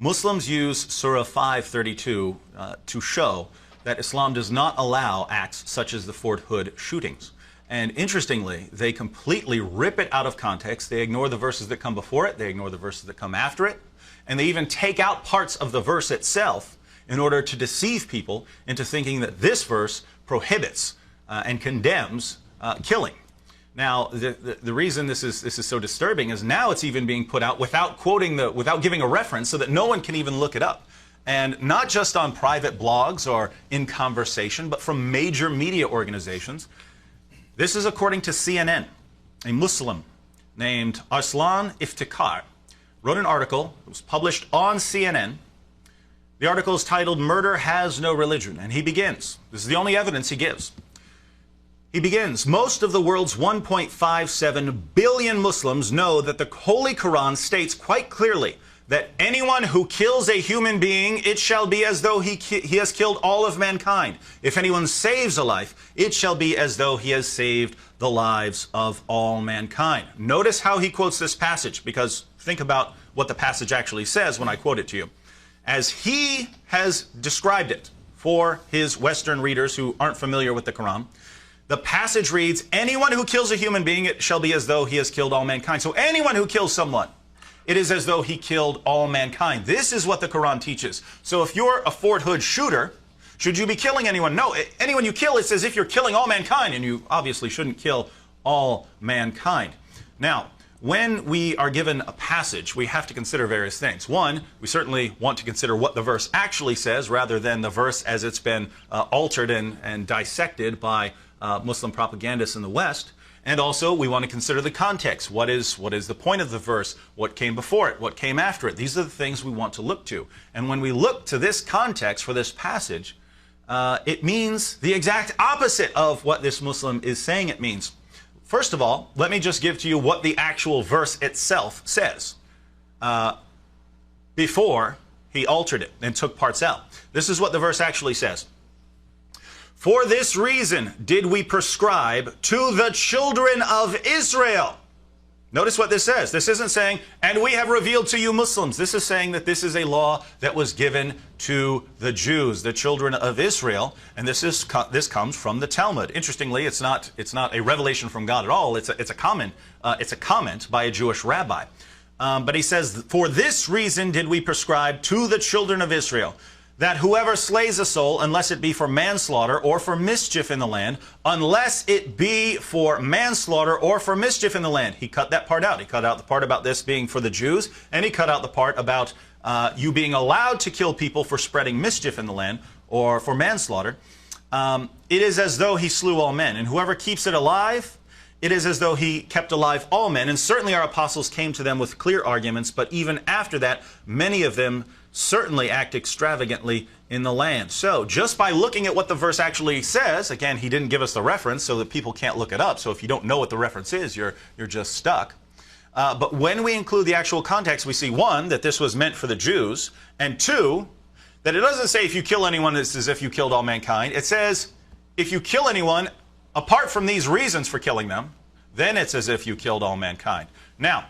Muslims use Surah 532 to show that Islam does not allow acts such as the Fort Hood shootings. And interestingly, they completely rip it out of context. They ignore the verses that come before it. They ignore the verses that come after it. And they even take out parts of the verse itself in order to deceive people into thinking that this verse prohibits and condemns killing. Now, the reason this is so disturbing is now it's even being put out without without giving a reference, so that no one can even look it up. And not just on private blogs or in conversation, but from major media organizations. This is according to CNN. A Muslim named Arsalan Iftikhar wrote an article. It was published on CNN. The article is titled, "Murder Has No Religion." And he begins. This is the only evidence he gives. He begins, "Most of the world's 1.57 billion Muslims know that the Holy Qur'an states quite clearly that anyone who kills a human being, it shall be as though he has killed all of mankind. If anyone saves a life, it shall be as though he has saved the lives of all mankind." Notice how he quotes this passage, because think about what the passage actually says when I quote it to you. As he has described it for his Western readers who aren't familiar with the Quran, the passage reads, "Anyone who kills a human being, it shall be as though he has killed all mankind." So anyone who kills someone, it is as though he killed all mankind. This is what the Quran teaches. So if you're a Fort Hood shooter, should you be killing anyone? No, anyone you kill, it's as if you're killing all mankind, and you obviously shouldn't kill all mankind. Now, when we are given a passage, we have to consider various things. One, we certainly want to consider what the verse actually says, rather than the verse as it's been altered and dissected by Muslim propagandists in the West. And also, we want to consider the context. What is the point of the verse? What came before it? What came after it? These are the things we want to look to. And when we look to this context for this passage, it means the exact opposite of what this Muslim is saying it means. First of all, let me just give to you what the actual verse itself says before he altered it and took parts out. This is what the verse actually says. "For this reason did we prescribe to the children of Israel." Notice what this says. This isn't saying, "and we have revealed to you Muslims." This is saying that this is a law that was given to the Jews, the children of Israel, and this comes from the Talmud. Interestingly, it's not a revelation from God at all. It's a comment by a Jewish rabbi. But he says, "For this reason did we prescribe to the children of Israel, that whoever slays a soul, unless it be for manslaughter or for mischief in the land," unless it be for manslaughter or for mischief in the land. He cut that part out. He cut out the part about this being for the Jews, and he cut out the part about you being allowed to kill people for spreading mischief in the land or for manslaughter. "It is as though he slew all men, and whoever keeps it alive, it is as though he kept alive all men." And certainly our apostles came to them with clear arguments, but even after that, many of them certainly act extravagantly in the land. So just by looking at what the verse actually says, again, he didn't give us the reference so that people can't look it up. So if you don't know what the reference is, you're just stuck. But when we include the actual context, we see, one, that this was meant for the Jews, and two, that it doesn't say if you kill anyone, it's as if you killed all mankind. It says if you kill anyone, apart from these reasons for killing them, then it's as if you killed all mankind. Now,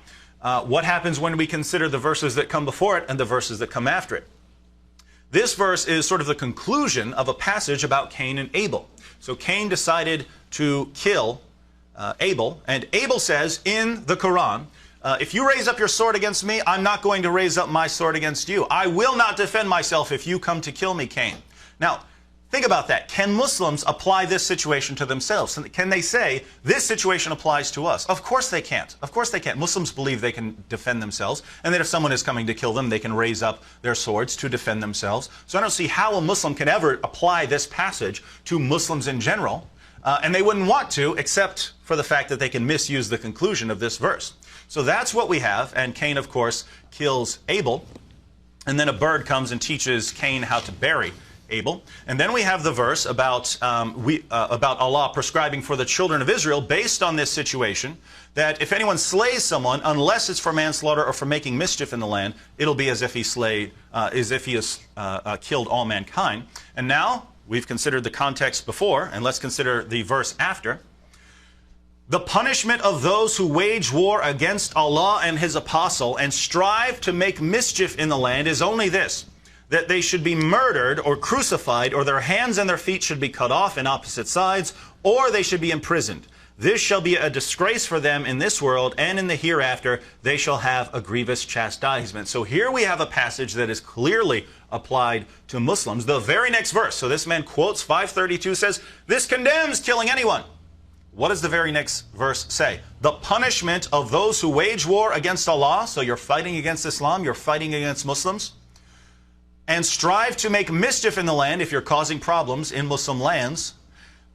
what happens when we consider the verses that come before it and the verses that come after it? This verse is sort of the conclusion of a passage about Cain and Abel. So Cain decided to kill Abel, and Abel says in the Quran, if you raise up your sword against me, I'm not going to raise up my sword against you. I will not defend myself if you come to kill me, Cain. Now, think about that. Can Muslims apply this situation to themselves? Can they say, this situation applies to us? Of course they can't. Of course they can't. Muslims believe they can defend themselves, and that if someone is coming to kill them, they can raise up their swords to defend themselves. So I don't see how a Muslim can ever apply this passage to Muslims in general, and they wouldn't want to, except for the fact that they can misuse the conclusion of this verse. So that's what we have, and Cain, of course, kills Abel, and then a bird comes and teaches Cain how to bury Abel. And then we have the verse about Allah prescribing for the children of Israel, based on this situation, that if anyone slays someone, unless it's for manslaughter or for making mischief in the land, it'll be as if he has killed all mankind. And now we've considered the context before, and let's consider the verse after. The punishment of those who wage war against Allah and His apostle and strive to make mischief in the land is only this, that they should be murdered or crucified, or their hands and their feet should be cut off in opposite sides, or they should be imprisoned. This shall be a disgrace for them in this world, and in the hereafter they shall have a grievous chastisement. So here we have a passage that is clearly applied to Muslims. The very next verse, so this man quotes 532, says, this condemns killing anyone. What does the very next verse say? The punishment of those who wage war against Allah, so you're fighting against Islam, you're fighting against Muslims, and strive to make mischief in the land, if you're causing problems in Muslim lands,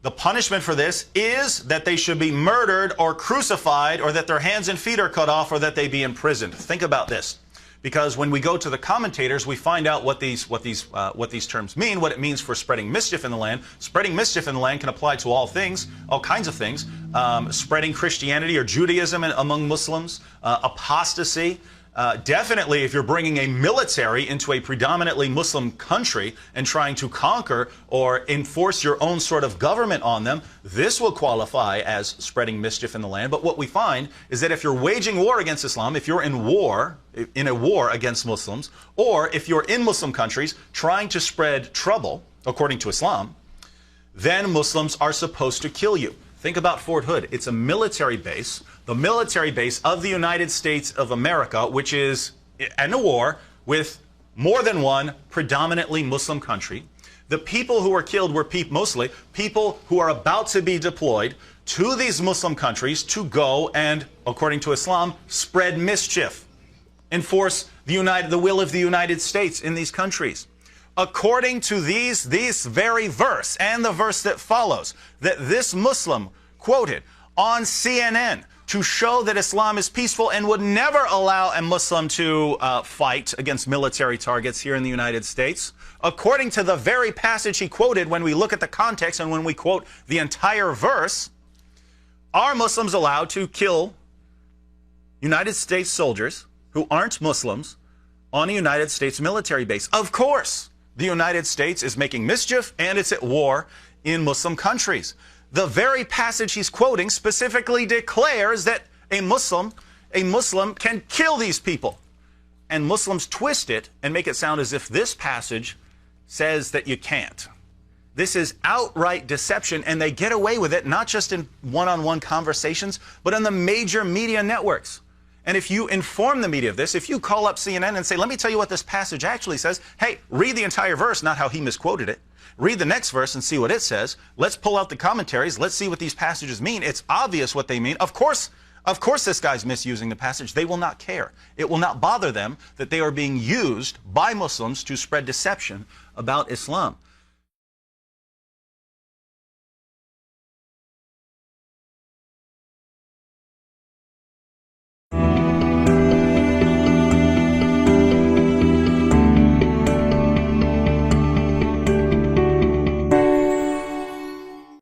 the punishment for this is that they should be murdered or crucified, or that their hands and feet are cut off, or that they be imprisoned. Think about this. Because when we go to the commentators, we find out what these terms mean, what it means for spreading mischief in the land. Spreading mischief in the land can apply to all things, all kinds of things. Spreading Christianity or Judaism among Muslims, apostasy. Definitely, if you're bringing a military into a predominantly Muslim country and trying to conquer or enforce your own sort of government on them, this will qualify as spreading mischief in the land. But what we find is that if you're waging war against Islam, if you're in a war against Muslims, or if you're in Muslim countries trying to spread trouble, according to Islam, then Muslims are supposed to kill you. Think about Fort Hood. It's a military base, the military base of the United States of America, which is in a war with more than one predominantly Muslim country. The people who were killed were mostly people who are about to be deployed to these Muslim countries to go and, according to Islam, spread mischief, enforce the will of the United States in these countries. According to this very verse and the verse that follows, that this Muslim quoted on CNN to show that Islam is peaceful and would never allow a Muslim to fight against military targets here in the United States, according to the very passage he quoted, when we look at the context and when we quote the entire verse, are Muslims allowed to kill United States soldiers who aren't Muslims on a United States military base? Of course. The United States is making mischief and it's at war in Muslim countries. The very passage he's quoting specifically declares that a Muslim can kill these people. And Muslims twist it and make it sound as if this passage says that you can't. This is outright deception, and they get away with it not just in one-on-one conversations, but on the major media networks. And if you inform the media of this, if you call up CNN and say, let me tell you what this passage actually says, hey, read the entire verse, not how he misquoted it. Read the next verse and see what it says. Let's pull out the commentaries. Let's see what these passages mean. It's obvious what they mean. Of course this guy's misusing the passage. They will not care. It will not bother them that they are being used by Muslims to spread deception about Islam.